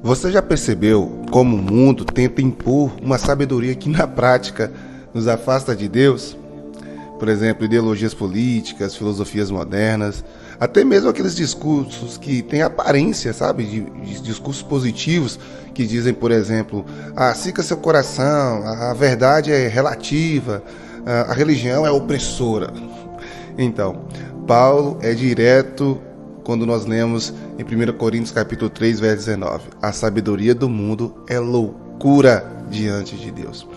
Você já percebeu como o mundo tenta impor uma sabedoria que na prática nos afasta de Deus? Por exemplo, ideologias políticas, filosofias modernas, até mesmo aqueles discursos que têm aparência, sabe, de discursos positivos, que dizem, por exemplo, siga seu coração, a verdade é relativa, a religião é opressora. Então, Paulo é direto quando nós lemos em 1 Coríntios capítulo 3, verso 19. A sabedoria do mundo é loucura diante de Deus.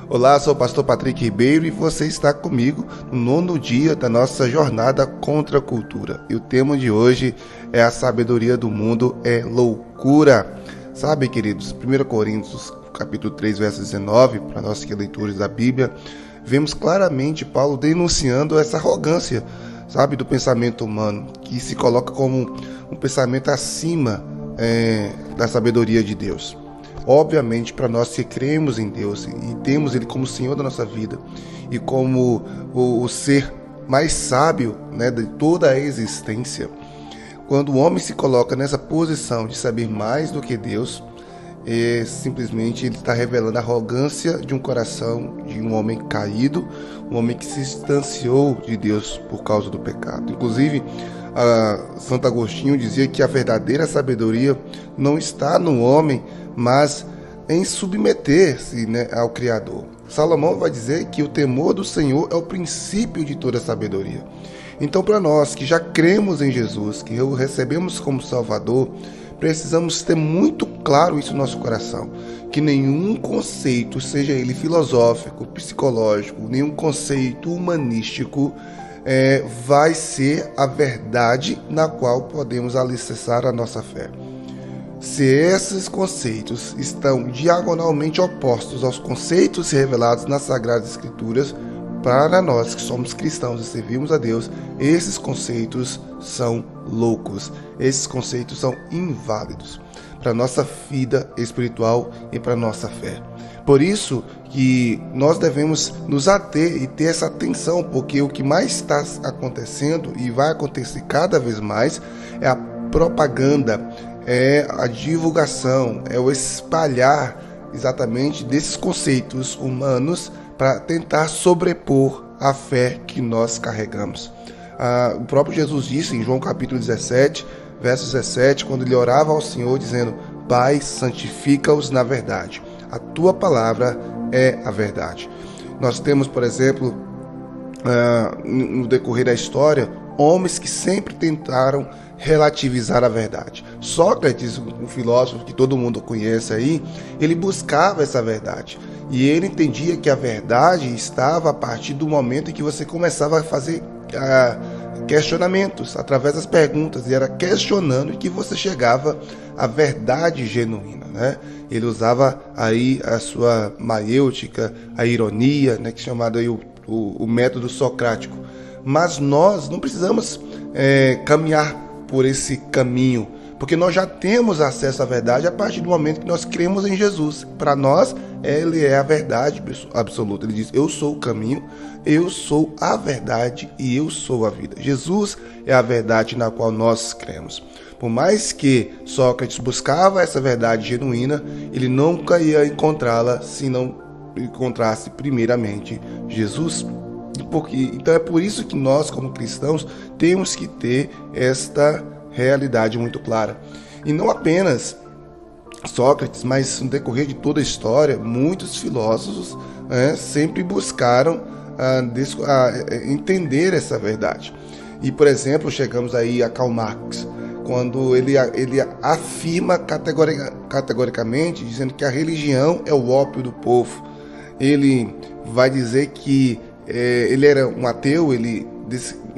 Olá, sou o pastor Patrick Ribeiro e você está comigo no 9º dia da nossa jornada contra a cultura. E o tema de hoje é a sabedoria do mundo é loucura. Sabe, queridos, 1 Coríntios capítulo 3, verso 19, para nós que leitores da Bíblia, vemos claramente Paulo denunciando essa arrogância, sabe, do pensamento humano, que se coloca como um pensamento acima da sabedoria de Deus. Obviamente, para nós que cremos em Deus e temos Ele como Senhor da nossa vida e como o ser mais sábio, né, de toda a existência, quando o homem se coloca nessa posição de saber mais do que Deus, simplesmente ele está revelando a arrogância de um coração de um homem caído, um homem que se distanciou de Deus por causa do pecado. Inclusive, Santo Agostinho dizia que a verdadeira sabedoria não está no homem, mas em submeter-se, né, ao Criador. Salomão vai dizer que o temor do Senhor é o princípio de toda sabedoria. Então, para nós que já cremos em Jesus, que o recebemos como Salvador, precisamos ter muito claro isso no nosso coração, que nenhum conceito, seja ele filosófico, psicológico, nenhum conceito humanístico, vai ser a verdade na qual podemos alicerçar a nossa fé. Se esses conceitos estão diagonalmente opostos aos conceitos revelados nas Sagradas Escrituras, para nós que somos cristãos e servimos a Deus, esses conceitos são loucos, esses conceitos são inválidos para a nossa vida espiritual e para a nossa fé. Por isso que nós devemos nos ater e ter essa atenção, porque o que mais está acontecendo e vai acontecer cada vez mais é a propaganda, é a divulgação, é o espalhar exatamente desses conceitos humanos para tentar sobrepor a fé que nós carregamos. O próprio Jesus disse em João capítulo 17, verso 17, quando ele orava ao Senhor dizendo: Pai, santifica-os na verdade. A tua palavra é a verdade. Nós temos, por exemplo, no decorrer da história, homens que sempre tentaram relativizar a verdade. Sócrates, um filósofo que todo mundo conhece aí, ele buscava essa verdade. E ele entendia que a verdade estava a partir do momento em que você começava a fazer questionamentos, através das perguntas, e era questionando que você chegava à verdade genuína, né? Ele usava aí a sua maiêutica, a ironia, né, que é chamado aí o método socrático. Mas nós não precisamos caminhar por esse caminho, porque nós já temos acesso à verdade a partir do momento que nós cremos em Jesus. Para nós, Ele é a verdade absoluta. Ele diz: eu sou o caminho, eu sou a verdade e eu sou a vida. Jesus é a verdade na qual nós cremos. Por mais que Sócrates buscava essa verdade genuína, ele nunca ia encontrá-la se não encontrasse primeiramente Jesus. Então é por isso que nós, como cristãos, temos que ter esta realidade muito clara. E não apenas Sócrates, mas no decorrer de toda a história, muitos filósofos sempre buscaram entender essa verdade. E, por exemplo, chegamos aí a Karl Marx, quando ele afirma categoricamente, dizendo que a religião é o ópio do povo. Ele vai dizer que ele era um ateu,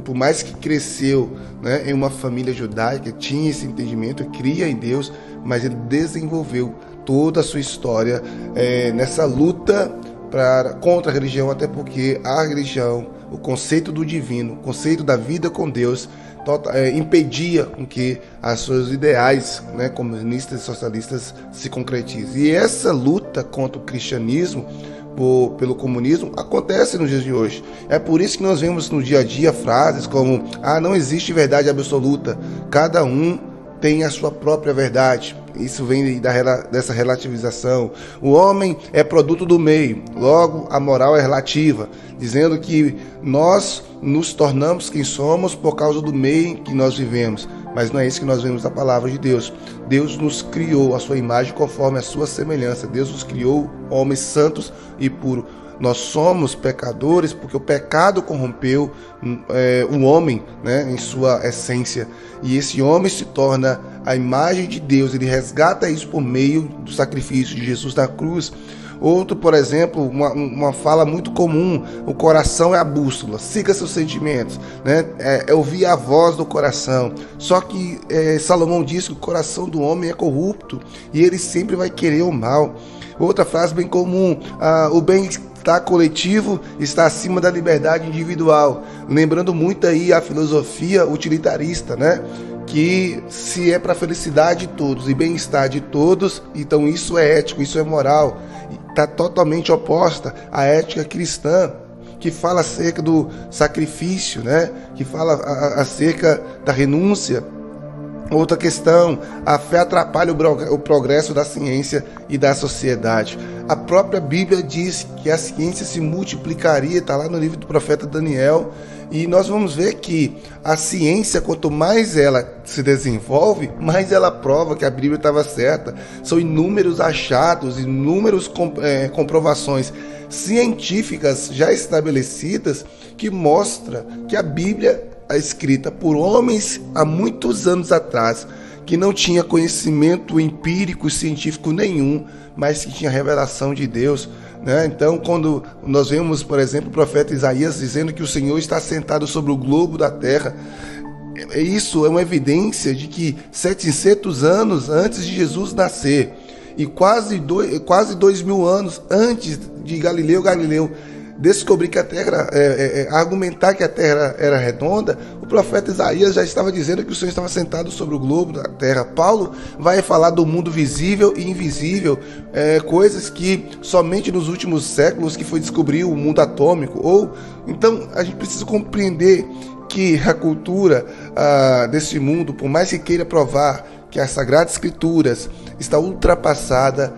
por mais que cresceu, né, em uma família judaica, tinha esse entendimento, cria em Deus, mas ele desenvolveu toda a sua história nessa luta contra a religião, até porque a religião, o conceito do divino, o conceito da vida com Deus, impedia com que os seus ideais, né, comunistas e socialistas se concretizem. E essa luta contra o cristianismo, pelo comunismo, acontece nos dias de hoje. É por isso que nós vemos no dia a dia frases como: não existe verdade absoluta, cada um tem a sua própria verdade. Isso vem dessa relativização. O homem é produto do meio, logo a moral é relativa, dizendo que nós nos tornamos quem somos por causa do meio em que nós vivemos. Mas não é isso que nós vemos na palavra de Deus. Deus nos criou a sua imagem conforme a sua semelhança. Deus nos criou homens santos e puros. Nós somos pecadores porque o pecado corrompeu o homem, né, em sua essência. E esse homem se torna a imagem de Deus. Ele resgata isso por meio do sacrifício de Jesus na cruz. Outro, por exemplo, uma fala muito comum: o coração é a bússola, siga seus sentimentos, né? É ouvir a voz do coração. Só que Salomão diz que o coração do homem é corrupto e ele sempre vai querer o mal. Outra frase bem comum: o bem-estar coletivo está acima da liberdade individual. Lembrando muito aí a filosofia utilitarista, né? Que se é para a felicidade de todos e bem-estar de todos, então isso é ético, isso é moral. Está totalmente oposta à ética cristã, que fala acerca do sacrifício, né? Que fala acerca da renúncia. Outra questão: a fé atrapalha o progresso da ciência e da sociedade. A própria Bíblia diz que a ciência se multiplicaria, está lá no livro do profeta Daniel, e nós vamos ver que a ciência, quanto mais ela se desenvolve, mais ela prova que a Bíblia estava certa. São inúmeros achados, inúmeras comprovações científicas já estabelecidas que mostram que a Bíblia é escrita por homens há muitos anos atrás, que não tinha conhecimento empírico científico nenhum, mas que tinha revelação de Deus, né? Então, quando nós vemos, por exemplo, o profeta Isaías dizendo que o Senhor está sentado sobre o globo da terra, isso é uma evidência de que 700 anos antes de Jesus nascer e quase 2.000 anos antes de Galileu descobrir que a Terra, argumentar que a Terra era redonda, o profeta Isaías já estava dizendo que o Senhor estava sentado sobre o globo da Terra. Paulo vai falar do mundo visível e invisível, coisas que somente nos últimos séculos que foi descobrir o mundo atômico. Então a gente precisa compreender que a cultura desse mundo, por mais que queira provar que as Sagradas Escrituras está ultrapassada,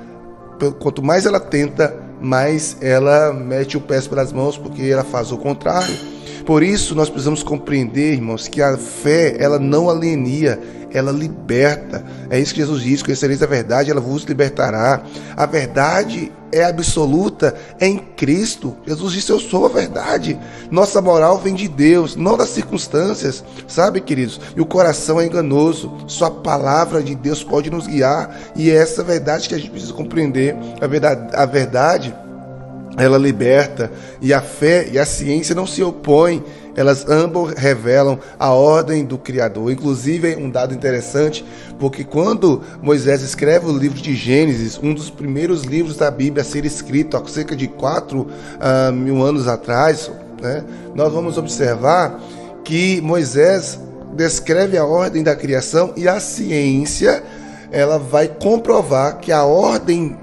quanto mais ela tenta, mas ela mete o pé pelas mãos, porque ela faz o contrário. Por isso nós precisamos compreender, irmãos, que a fé, ela não alienia, ela liberta. É isso que Jesus diz: conhecereis a verdade, ela vos libertará. A verdade é absoluta, é em Cristo. Jesus disse: eu sou a verdade. Nossa moral vem de Deus, não das circunstâncias, sabe, queridos? E o coração é enganoso, só a palavra de Deus pode nos guiar, e é essa verdade que a gente precisa compreender. A verdade, ela liberta, e a fé e a ciência não se opõem, elas ambas revelam a ordem do Criador. Inclusive, um dado interessante, porque quando Moisés escreve o livro de Gênesis, um dos primeiros livros da Bíblia a ser escrito há cerca de 4.000 anos atrás, né, nós vamos observar que Moisés descreve a ordem da criação, e a ciência, ela vai comprovar que a ordem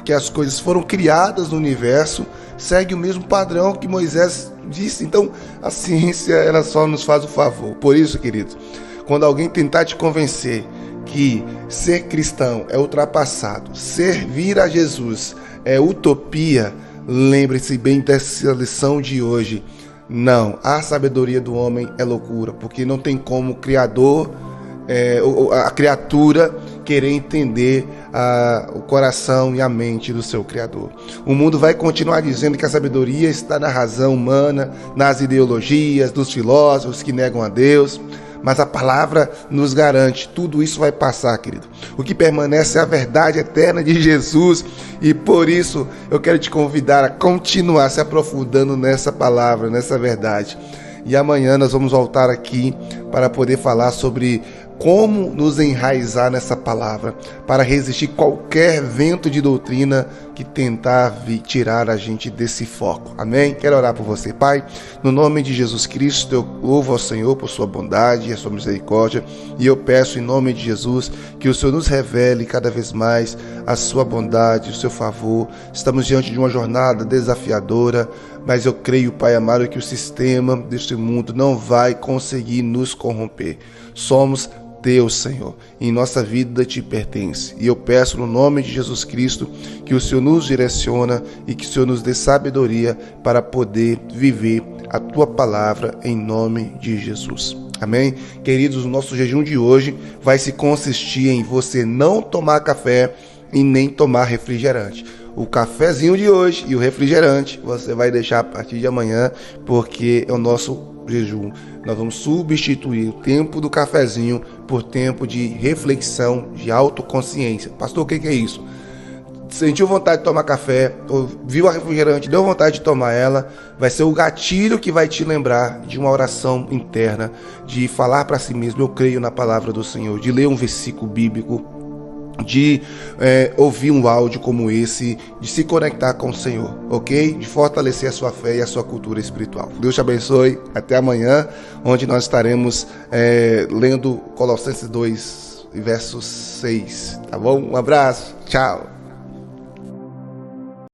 que as coisas foram criadas no universo segue o mesmo padrão que Moisés disse. Então a ciência, ela só nos faz o favor. Por isso, queridos, quando alguém tentar te convencer que ser cristão é ultrapassado, servir a Jesus é utopia, lembre-se bem dessa lição de hoje. Não, a sabedoria do homem é loucura, porque não tem como o Criador, a criatura, querer entender o coração e a mente do seu Criador. O mundo vai continuar dizendo que a sabedoria está na razão humana, nas ideologias, dos filósofos que negam a Deus, mas a palavra nos garante, tudo isso vai passar, querido. O que permanece é a verdade eterna de Jesus, e por isso eu quero te convidar a continuar se aprofundando nessa palavra, nessa verdade. E amanhã nós vamos voltar aqui para poder falar sobre como nos enraizar nessa palavra, para resistir qualquer vento de doutrina que tentar tirar a gente desse foco. Amém? Quero orar por você, Pai. No nome de Jesus Cristo, eu louvo ao Senhor por sua bondade e a sua misericórdia, e eu peço em nome de Jesus que o Senhor nos revele cada vez mais a sua bondade, o seu favor. Estamos diante de uma jornada desafiadora, mas eu creio, Pai amado, que o sistema deste mundo não vai conseguir nos corromper. Somos Deus, Senhor, em nossa vida te pertence. E eu peço no nome de Jesus Cristo que o Senhor nos direciona e que o Senhor nos dê sabedoria para poder viver a tua palavra em nome de Jesus. Amém? Queridos, o nosso jejum de hoje vai se consistir em você não tomar café e nem tomar refrigerante. O cafezinho de hoje e o refrigerante você vai deixar a partir de amanhã, porque é o nosso jejum. Nós vamos substituir o tempo do cafezinho por tempo de reflexão, de autoconsciência. Pastor, o que é isso? Sentiu vontade de tomar café, ou viu a refrigerante, deu vontade de tomar ela, vai ser o gatilho que vai te lembrar de uma oração interna, de falar para si mesmo, eu creio na palavra do Senhor, de ler um versículo bíblico, de ouvir um áudio como esse, de se conectar com o Senhor, ok? De fortalecer a sua fé e a sua cultura espiritual. Deus te abençoe, até amanhã, onde nós estaremos lendo Colossenses 2, verso 6, tá bom? Um abraço, tchau!